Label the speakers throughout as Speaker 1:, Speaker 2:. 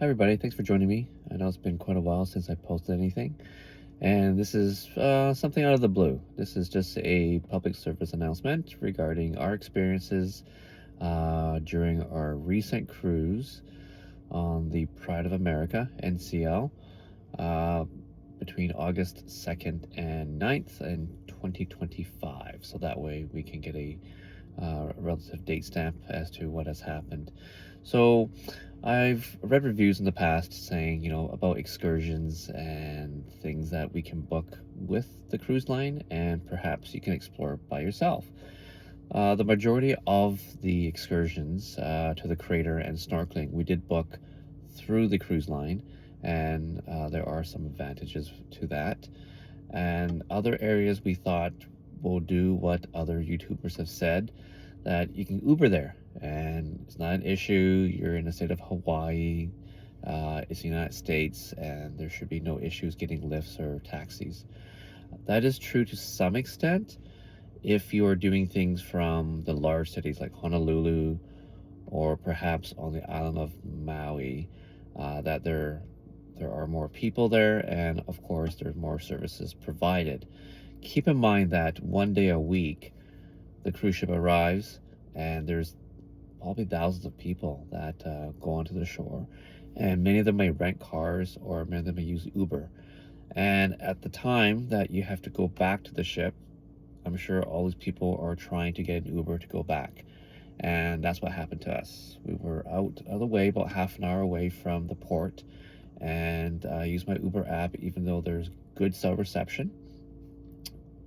Speaker 1: Hi everybody, thanks for joining me. I know it's been quite a while since I posted anything, and this is something out of the blue. This is just a public service announcement regarding our experiences during our recent cruise on the Pride of America, NCL, uh, between August 2nd and 9th in 2025. So that way we can get a relative date stamp as to what has happened. So I've read reviews in the past saying, about excursions and things that we can book with the cruise line and perhaps you can explore by yourself. The majority of the excursions to the crater and snorkeling we did book through the cruise line, and there are some advantages to that. And other areas we thought will do what other YouTubers have said, that you can Uber there and it's not an issue. You're in the state of Hawaii, it's the United States, and there should be no issues getting lifts or taxis. That is true to some extent if you are doing things from the large cities like Honolulu or perhaps on the island of Maui, that there are more people there, and of course there's more services provided. Keep in mind that one day a week the cruise ship arrives and there's probably thousands of people that go onto the shore, and many of them may rent cars or many of them may use Uber. And at the time that you have to go back to the ship, I'm sure all these people are trying to get an Uber to go back. And that's what happened to us. We were out of the way, about half an hour away from the port, and I used my Uber app. Even though there's good cell reception,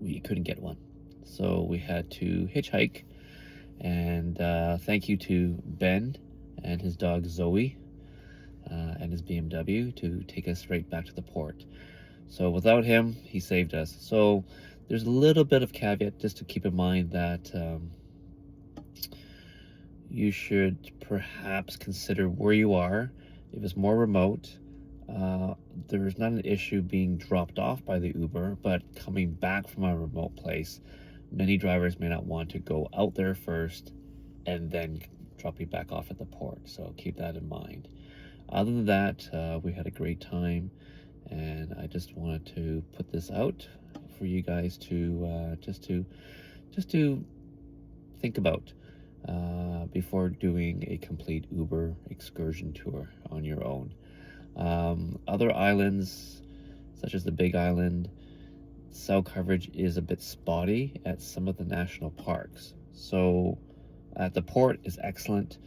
Speaker 1: we couldn't get one. So we had to hitchhike. And thank you to Ben and his dog Zoe and his BMW to take us right back to the port. So without him, he saved us. So there's a little bit of caveat just to keep in mind that you should perhaps consider where you are. If it's more remote, there's not an issue being dropped off by the Uber, but coming back from a remote place, many drivers may not want to go out there first and then drop you back off at the port. So keep that in mind. Other than that, we had a great time, and I just wanted to put this out for you guys to just to think about before doing a complete Uber excursion tour on your own. Other islands, such as the Big Island, cell coverage is a bit spotty at some of the national parks. So at the port is excellent,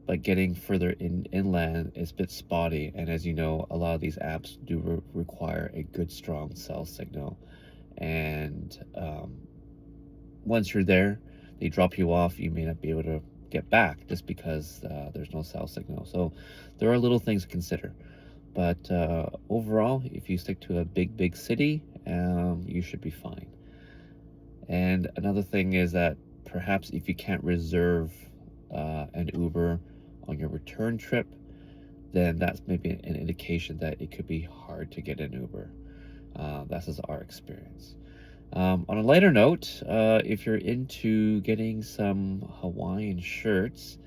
Speaker 1: but getting further inland is a bit spotty. And as you know, a lot of these apps do require a good strong cell signal. And once you're there, they drop you off, you may not be able to get back just because there's no cell signal. So there are little things to consider. But overall, if you stick to a big city, you should be fine. And another thing is that perhaps if you can't reserve an Uber on your return trip, then that's maybe an indication that it could be hard to get an Uber. That's just our experience. On a lighter note, if you're into getting some Hawaiian shirts,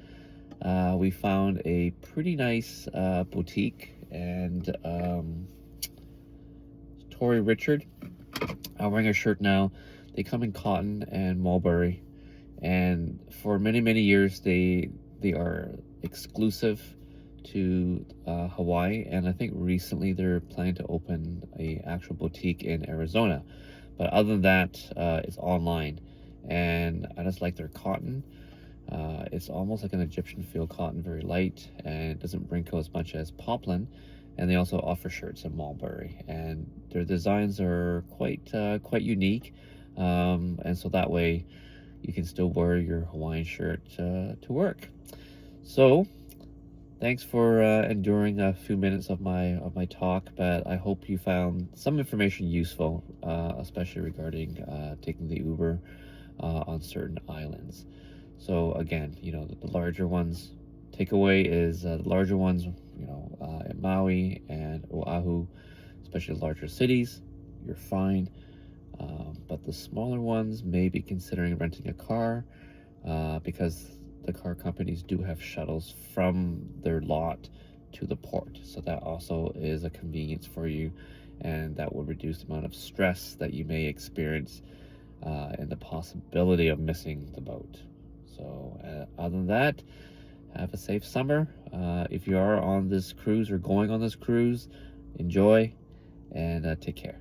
Speaker 1: we found a pretty nice boutique, and Tori Richard, I'm wearing a shirt now. They come in cotton and mulberry, and for many years they are exclusive to Hawaii, and I think recently they're planning to open a actual boutique in Arizona. But other than that, it's online, and I just like their cotton. It's almost like an Egyptian feel cotton, very light, and it doesn't wrinkle as much as poplin. And they also offer shirts in mulberry, and their designs are quite unique. And so that way you can still wear your Hawaiian shirt to work. So thanks for enduring a few minutes of my talk, but I hope you found some information useful, especially regarding taking the Uber on certain islands. So again, the larger ones, takeaway is the larger ones, in Maui and Oahu, especially larger cities, you're fine. But the smaller ones, may be considering renting a car, because the car companies do have shuttles from their lot to the port. So that also is a convenience for you, and that will reduce the amount of stress that you may experience and the possibility of missing the boat. So other than that, have a safe summer. If you are on this cruise or going on this cruise, enjoy and take care.